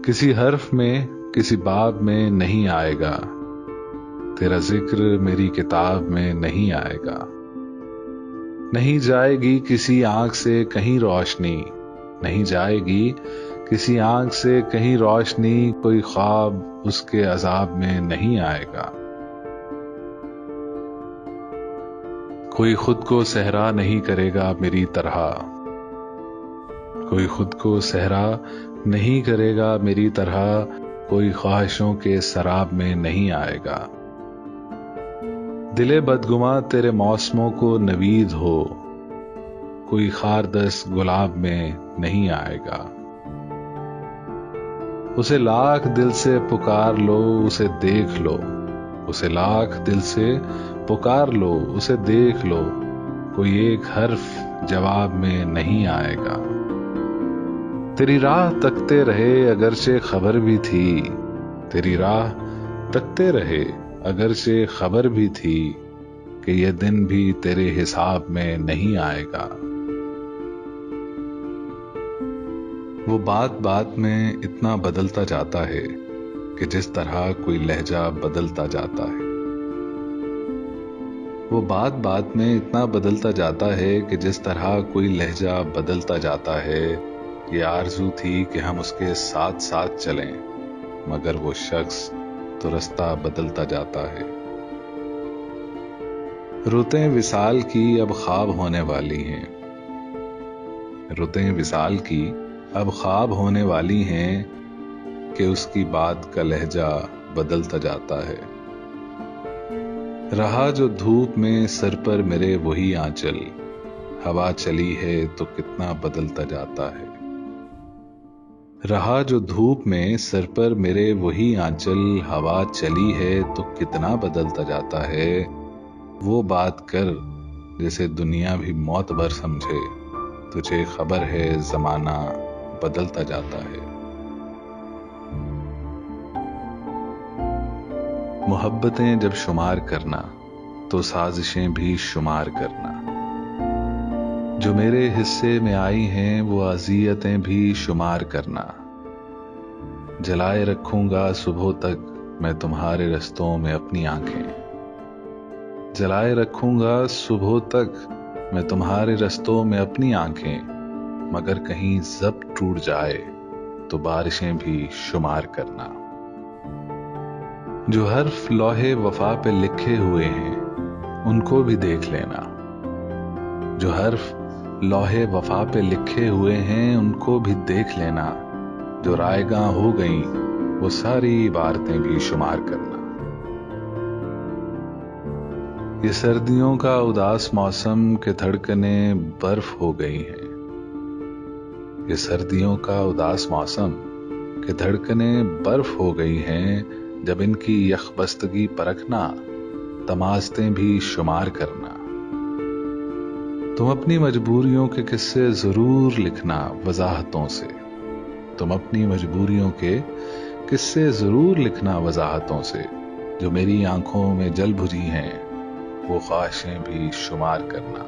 किसी हर्फ में किसी बाब में नहीं आएगा, तेरा जिक्र मेरी किताब में नहीं आएगा। नहीं जाएगी किसी आंख से कहीं रोशनी, नहीं जाएगी किसी आंख से कहीं रोशनी, कोई ख्वाब उसके अजाब में नहीं आएगा। कोई खुद को सहरा नहीं करेगा मेरी तरह, कोई खुद को सहरा नहीं करेगा मेरी तरह, कोई ख्वाहिशों के सराब में नहीं आएगा। दिले बदगुमा तेरे मौसमों को नवीद हो, कोई खारदस गुलाब में नहीं आएगा। उसे लाख दिल से पुकार लो, उसे देख लो, उसे लाख दिल से पुकार लो, उसे देख लो, कोई एक हर्फ जवाब में नहीं आएगा। तेरी राह तकते रहे अगरचे खबर भी थी, तेरी राह तकते रहे अगरचे खबर भी थी, कि यह दिन भी तेरे हिसाब में नहीं आएगा। वो बात बात में इतना बदलता जाता है कि जिस तरह कोई लहजा बदलता जाता है। वो बात बात में इतना बदलता जाता है कि जिस तरह कोई लहजा बदलता जाता है। ये आरज़ू थी कि हम उसके साथ साथ चलें, मगर वो शख्स तो रास्ता बदलता जाता है। रुतें विसाल की अब ख्वाब होने वाली हैं, रुतें विसाल की अब ख्वाब होने वाली हैं, कि उसकी बात का लहजा बदलता जाता है। रहा जो धूप में सर पर मेरे वही आंचल, हवा चली है तो कितना बदलता जाता है। रहा जो धूप में सर पर मेरे वही आंचल, हवा चली है तो कितना बदलता जाता है। वो बात कर जैसे दुनिया भी मौत भर समझे, तुझे खबर है जमाना बदलता जाता है। मोहब्बतें जब शुमार करना तो साजिशें भी शुमार करना, जो मेरे हिस्से में आई हैं वो अज़ियतें भी शुमार करना। जलाए रखूंगा सुबह तक मैं तुम्हारे रस्तों में अपनी आंखें, जलाए रखूंगा सुबह तक मैं तुम्हारे रस्तों में अपनी आंखें, मगर कहीं ज़ब्त टूट जाए तो बारिशें भी शुमार करना। जो हर्फ लौहे वफा पे लिखे हुए हैं उनको भी देख लेना, जो हर्फ लौहे वफा पे लिखे हुए हैं उनको भी देख लेना। जो रायगां हो गई वो सारी इबारतें भी शुमार करना। ये सर्दियों का उदास मौसम के धड़कने बर्फ हो गई हैं, ये सर्दियों का उदास मौसम के धड़कने बर्फ हो गई हैं। जब इनकी यखबस्तगी परखना, तमाशतें भी शुमार करना। तुम अपनी मजबूरियों के किस्से जरूर लिखना वजाहतों से, तुम अपनी मजबूरियों के किस्से जरूर लिखना वजाहतों से। जो मेरी आंखों में जल बुझी हैं वो ख्वाहिशें भी शुमार करना।